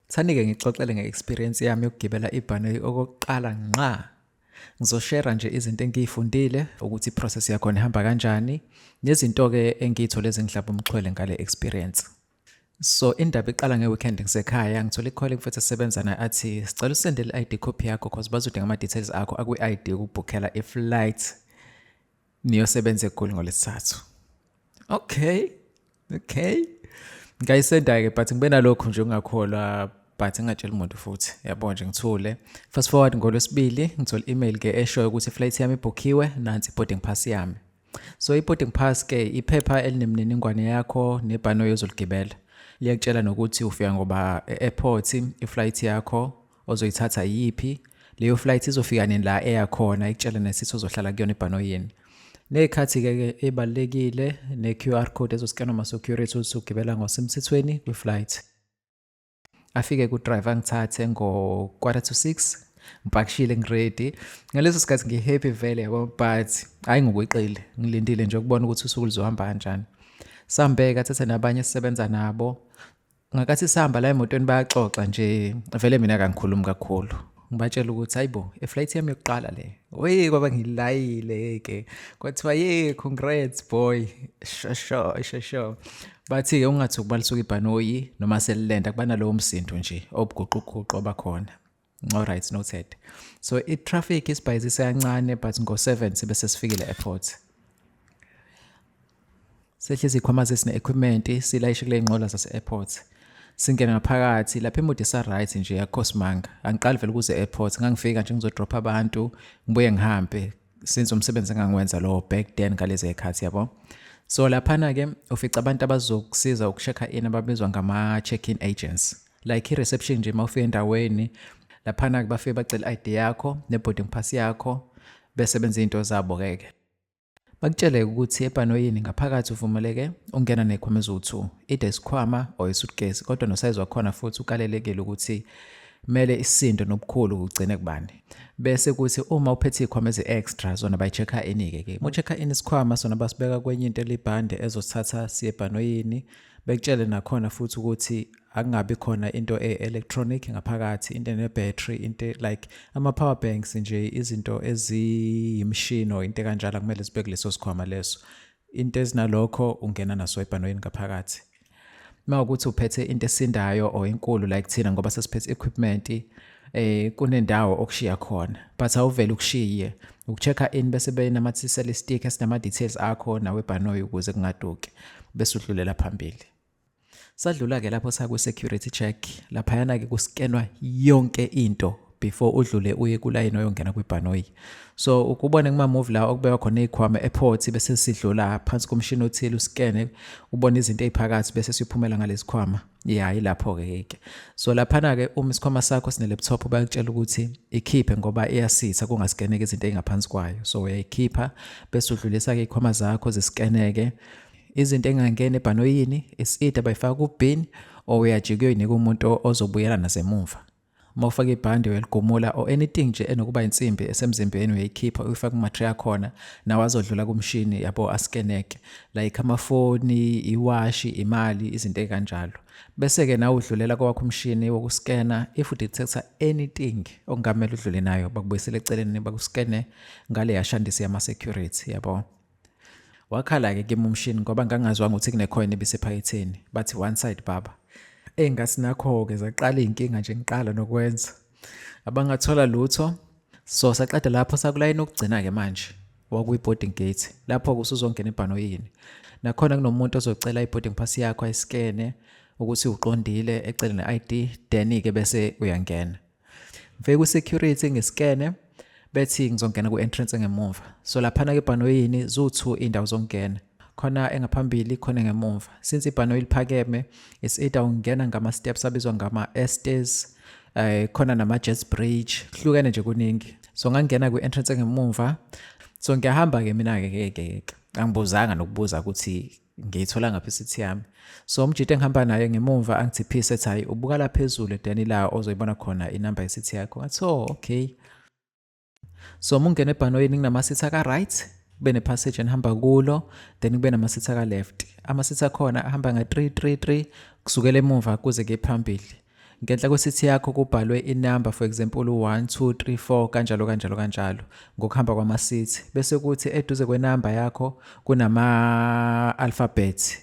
Thani-ke ngixoxele nge-experience yami yokugibela ibhanoyi okokuqala ngqa. Ngizoshare nje izinto engiyifundile ukuthi i-process yakhona ihamba kanjani nezinto-ke engiyithole ezingihlaba umxhwele ngale experience. So indaba iqala nge-weekend ngisekhaya ngithole i-call mfethu esebenza naye athi sicela usendele i-ID copy yakho cause bazodinga ama-details akho akwi-ID ukubhukhela i-flight niyosebenza eGoli ngoLwesithathu. Okay. Ngayisenda-ke but ngibe nalokho nje ungakholwa but ngingatshela umuntu futhi yabo nje ngithule. Fast forward ngoLwesibili ngithola i-email-ke eshoyo ukuthi i-flight yami ibhukhiwe nansi i-boarding pass yami. So i-boarding pass-ke iphepha elinemniningwane yakho nebhanoyi ozoligibela. Liyakutshela nokuthi ufika ngoba e-airport i-flight yakho ozoyithatha yiphi. Leyo flight izofika nini la eyakhona ikutshela nesithi ozohlala kuyona ibhanoyini. Nekhathi-ke ebalulekile ne-QR code ezoskanwa ama-security ukuthi ugibela ngosemthethweni kwi-flight. Afike ku-driver ngithathe ngo-5:45 ngipakishile ngiready. Ngaleso sikhathi ngi-happy vele yabo but hayi ngokweqile ngilindile nje ukubona ukuthi usuku luzohamba kanjani. Sambeka thatha nabanye sisebenza nabo. Ngakathi sihamba la emotweni bayaxoxa nje vele mina kangikhulumi kakhulu. Ngibatshela ukuthi hayibo i-flight yami yokuqala le. Oye kwaba ngilayile ke. Kwathiwa congrats boy. Sure. Bathi-ke ungathi ukubalisuka ibhanoyi noma selilenda kuba nalowo msindo nje obuguquguqu obakhona. Alright, noted. So i-traffic isibhayizise kancane but ngo-7 sibe sesifikile airport. Sehlezi ikhwama zesine-equipment silayishe kule nqola zase-airport. Singena ngaphakathi lapha imoto isa-right nje yakhosimanga. Angiqali vele ukuze airport ngangifika nje ngizodropha abantu ngibuye ngihambe since umsebenzi engangiwenza lo back then ngalezi zikhathi yabo. So laphana-ke ufica abantu abazokusiza uku-check in ababizwa ngama-check-in agents. Like i-reception nje mawufika endaweni laphana-ke bafike bacela i-ID yakho ne-boarding pass yakho bese benza izinto zabo-ke. Bakutshele ukuthi ebhanoyini ngaphakathi uvumeleke ungena nezikhwama eziwu-2, either isikhwama or isuitcase kodwa nosize wakhona futhi ukalelekile ukuthi kumele isisindo nobukhulu ugcine kubani. Bese kuthi uma uphethe izikhwama ezi-extra zona bayi-check-a in-ke. Uma u-check-a in isikhwama sona basibeka kwenye into elibhande ezosithatha siye ebhanoyini. Bekutshele nakhona futhi ukuthi akungabi khona into e-electronic ngaphakathi, into ene-battery, into like ama-power banks nje, izinto eziyimishini or into kanjalo kumele sibeke leso sikhwama leso. Into ezinalokho ungena naso ebhanoyini ngaphakathi. Uma ukuthi uphethe into esindayo or enkulu like thina ngoba sesiphethe equipment kunendawo okushiya khona but awuvele ukushiye uku-check-a in bese benamathisela i-stick esinama-details akho nawe ebhanoyi ukuze kungaduki bese udlulela phambili. Sadlula-ke lapho sakwi-security check laphayana-ke kuskenwa yonke into before udlule uye kulayini oyongena kwibhanoyi. So ukubone kuma-move la okubekwa khona izikhwama e-airport bese sidlula phansi komshini othile uskene ubone izinto eziphakathi bese siyophumela ngalezi khwama. Yilapho-ke. So laphana-ke uma isikhwama sakho sine-laptop bayakutshela ukuthi ikhiphe ngoba iyasitha kungaskeneki izinto ezingaphansi kwayo. So uyayikhipha bese udlulisa-ke izikhwama zakho ziskeneke. Izinto engangena ebhanoyini is-either bayifaka ku-bin or uyajika uyoyinika umuntu ozobuyela nasemuva. Uma ufaka ibhande uyaligumula or anything nje enokuba insimbi esemzimbeni uyayikhipha uyifaka kuma-tray akhona nawe azodlula kumshini yabo askeneke like amafoni, iwashi, imali, izinto ezikanjalo. Bese-ke nawe udlulela kwakho umshini wokuskena if udetector anything okungamele udlule nayo bakubuyisela eceleni bakuskene ngale yashandisi yama-security yabo. Wakhala-ke kimi umshini ngoba ngangazwanga ukuthi kunecoin ebisephaketheni bathi one side baba. Ngathi nakho-ke zaqala iy'nkinga nje ngiqala nokwenza abangathola lutho. So saqeda lapho sakulayini okugcina-ke manje wakuyi-boarding gate lapho-ke usuzongena ebhanoyini. Nakhona kunomuntu ozocela i-boarding pass yakho ayiskene ukuthi uqondile ecele ne-ID then-ke bese uyangena. Ngifike ku-security ngiskene bethi ngizongena ku-entrance engemuva. So laphana-ke ebhanoyini ziwu-2 indawo zokungena. Khona engaphambili khona ngemuva. Since ibhanoyi liphakeme is either ungena ngama-steps abizwa ngama-stairs khona nama-jet bridge hlukene nje kuningi. So ngangena kwi-entrance engemuva. So ngiyahamba-ke mina-ke angibuzanga nokubuza ukuthi ngiyithola ngaphi isithi yami. So umjiti engihamba naye ngemuva angithiphise ethi hayi ubuka la phezulu then la ozoyibona khona inamba yesithi yakho. Ngathi okay. So uma ungena ebhanoyini kunama-seats aka-right kube ne-passage enihamba kulo then kube nama-seats aka-left. Ama-seats akhona ahamba nga-3 kusukela emuva kuze ke phambili. ngenhla kwesithi yakho kubhalwe inumber, for example 1 2 3 4 kanjalo kanjalo kanjalo ngokuhamba kwamasithi, bese kuthi eduze kwenumber yakho kunama alphabet.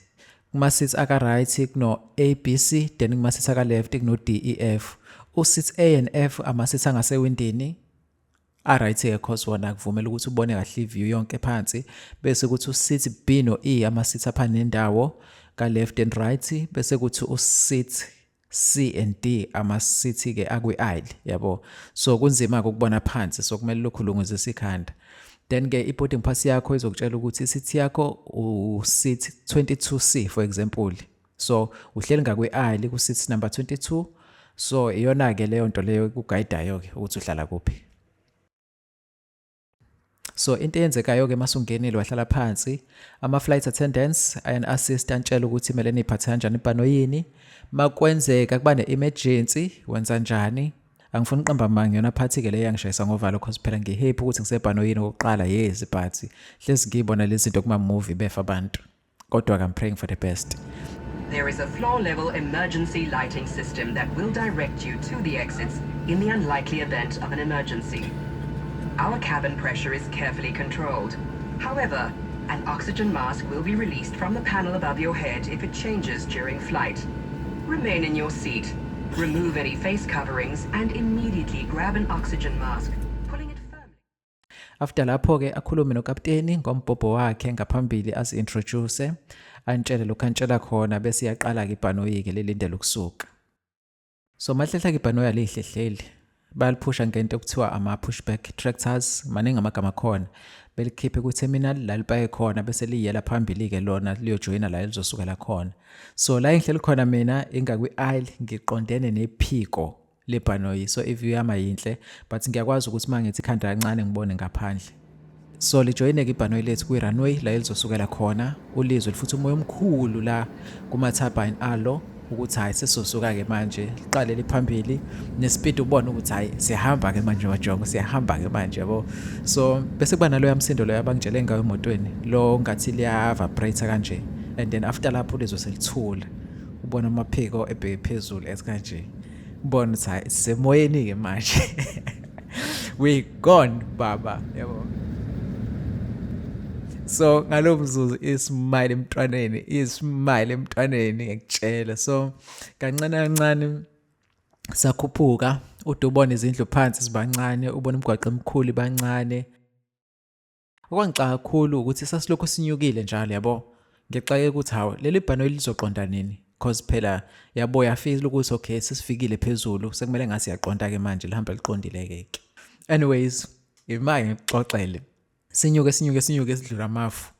Kuma-seats aka-right kuno A, B, C, then kuma-seats aka-left kuno D, E, F. U-seats A and F ama-seats angasewindini a-right-ke cause wona kuvumela ukuthi ubone kahle i-view yonke phansi, bese kuthi u-seat B no E ama-seats aphana nendawo ka-left and right, bese kuthi u-seat C and D ama-seat-ke akwi-aisle, yabo. So kunzima-ke ukubona phansi, so kumele lokhu ulunguzise ikhanda. Then-ke i-boarding pass yakho izokutshela ukuthi i-seat yakho u-seat 22C for example. So uhleli ngakwi-aisle ku-seat number 22. So iyona-ke leyo nto leyo kugayidayo-ke ukuthi uhlala kuphi. So into eyenzekayo-ke masungenile wahlala phansi, ama-flight attendants ayani-assist antshela ukuthi kumele niphathe kanjani ibhanoyini. Makwenzeka kuba ne-emergency wenza njani. Angifuni uqamba amanga yona phathi-ke le yangishayisa ngovalo cause phela ngihappy ukuthi ngisebhanoyini okokuqala, yes but hlezi ngiyibona lezi zinto kuma-movie befa abantu. Kodwa-ke I'm praying for the best. There is a floor-level emergency lighting system that will direct you to the exits in the unlikely event of an emergency. Our cabin pressure is carefully controlled. However, an oxygen mask will be released from the panel above your head if it changes during flight. Remain in your seat. Remove any face coverings and immediately grab an oxygen mask, pulling it firmly. After lapho-ke akhulume nokapteni ngombhobho wakhe ngaphambili azi-introduce, antshele lokhu antshela khona bese iyaqala-ke ibhanoyi-ke lelindele ukusuka. So mahlehla-ke ibhanoyi alihlehleli, bayaliphusha ngento okuthiwa ama-pushback tractors, maningi amagama khona. Belikhiphe ku-terminal la lipaye khona bese liyela phambili-ke lona liyojoyina la elizosukela khona. So la engihleli khona mina ingakwi-aisle ngiqondene nephiko lebhanoyi, so iview yami yinhle but ngiyakwazi ukuthi mangithi ikhanda kancane ngibone ngaphandle. So lijoyine-ke ibhanoyi lethu kwi-runway la elizosukela khona, ulizwe futhi umoya omkhulu la kuma-turbine alo ukuthi hayi sesizosuka-ke manje, liqale liphambili nespeed ubone ukuthi hayi siyahamba-ke manje majongo, siyahamba-ke manje, yabo. So bese kuba naloya msindo loyo abangitshele ngayo emotweni lo ngathi liya-vibrate kanje, and then after lapho ulizwe selithula, ubone amaphiko ebheke phezulu esikanje, ubone ukuthi hayi sisemoyeni-ke manje. We gone baba, yabo. So ngalo mzuzu ismile emntwaneni ngiyakutshela. So kancane kancane sakhuphuka, ude ubone izindlu phansi zibancane, ubone imigwaqo emikhulu ibancane. Okwangixaka kakhulu ukuthi sasilokhu sinyukile njalo, yabo. Ngixake ukuthi hawo leli bhanoyi lizoqonda nini, cause phela yabo yafisa ukuthi okay sesifikile phezulu, sekumele ngase yaqonda-ke manje lihamba liqondile-ke. Anyways, imake ngixoxele. Sinyuke sidlula amafu.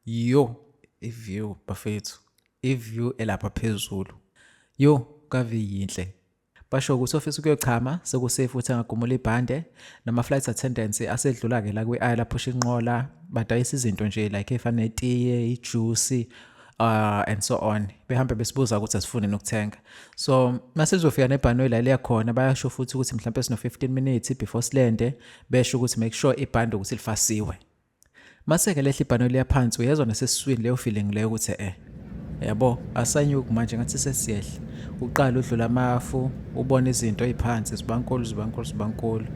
Yo, i-view bafethu. I-view elapha phezulu. Yo, kave yinhle. Basho ukuthi ofisa ukuyochama sekusafe ukuthi angagumula ibhande, nama-flight attendants asedlula-ke la kwi-aisle aphusha inqola, badayisa izinto nje like efana netiye, ijuice, and so on. Behambe besibuza ukuthi asifuni nokuthenga. So mase sizofika nebhanoyi la liyakhona bayasho futhi ukuthi mhlawumbe sino 15 minutes before silende, besho ukuthi make sure ibhande ukuthi lifasiwe. Mase-ke lehla ibhanoyi liyaphansi, uyezwa nasesiswini leyo feeling leyo ukuthi yabo asanyuki manje ngathi sesiyehla. Uqala udlula amafu, ubone izinto eziphansi zibankulu.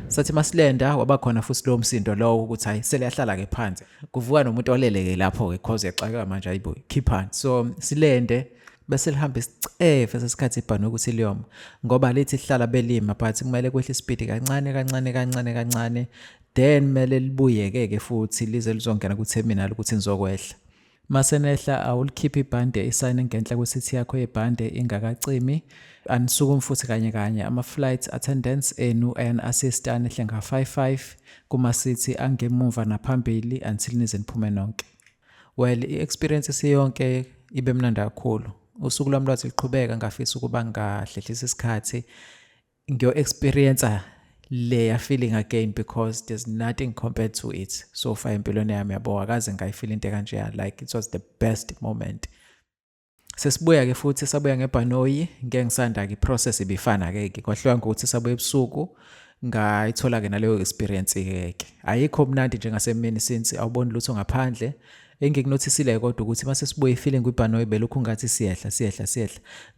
Sathi masilenda wabakhona futhi lo msindo lowo ukuthi hayi seliyahlala-ke phansi. Kuvuka nomuntu olele-ke lapho-ke cause yaxakeka manje hayibo khiphani. So silende bese lihamba isicefe sesikhathi ibhanoyi ukuthi liyoma, ngoba lithi lihlala belima but kumele kwehle ispeed kancane, then kumele libuyeke-ke futhi lize lizongena ku-terminal ukuthi nizokwehla. Mase nehla awulikhiphi ibhande isayini ngenhla kwesithi yakho yebhande ingakacimi, anisukumi futhi kanye ama-flight attendants enu ayani-assist anehle nga-5 kuma-seat angemuva naphambili until nize niphume nonke. Well, i-experience isiyonke ibe mnandi kakhulu. Usuku lwami lwathi liqhubeka ngafisa ukuba ngahlehlisa isikhathi ngiyo-experience leya feeling again because there's nothing compared to it so far empilweni yami, yabo. Akaze ngayifeel into kanjeya, like it was the best moment. Sesibuya-ke futhi sabuya ngebhanoyi, ngeke ngisanda-ke i-process ibifana-ke, kwahlwa ngokuthi sabuya ebusuku ngayithola-ke naleyo experience-ke ke ayikho mnandi njengasemini since awuboni lutho ngaphandle. Engikunothisileyo kodwa ukuthi mase sibuye ifeeling kwibhanoyi belokhu ngathi siyehla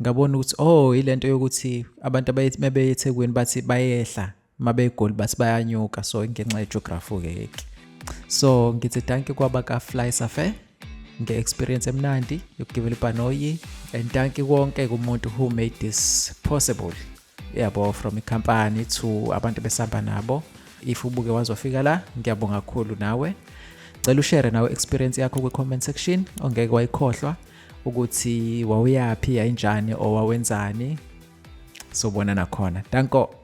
ngabona ukuthi ilento yokuthi abantu mabeye eThekwini bathi bayehla mabeGoli bathi bayanyuka, so ngenxa yegeography ke. So ngithi danke kwabaka FlySafair nge-experience emnandi yokugibela ibhanoyi, and thank you wonke kumuntu who made this possible, yabo, from ikhampani to abantu besihamba nabo. If ubuke wazofika la, ngiyabonga kakhulu nawe. Cela ushare nawe experience yakho kwi-comment section, ongeke wayikhohlwa ukuthi wawuyapi, yayinjani, or wawenzani. Sobonana khona. Danko.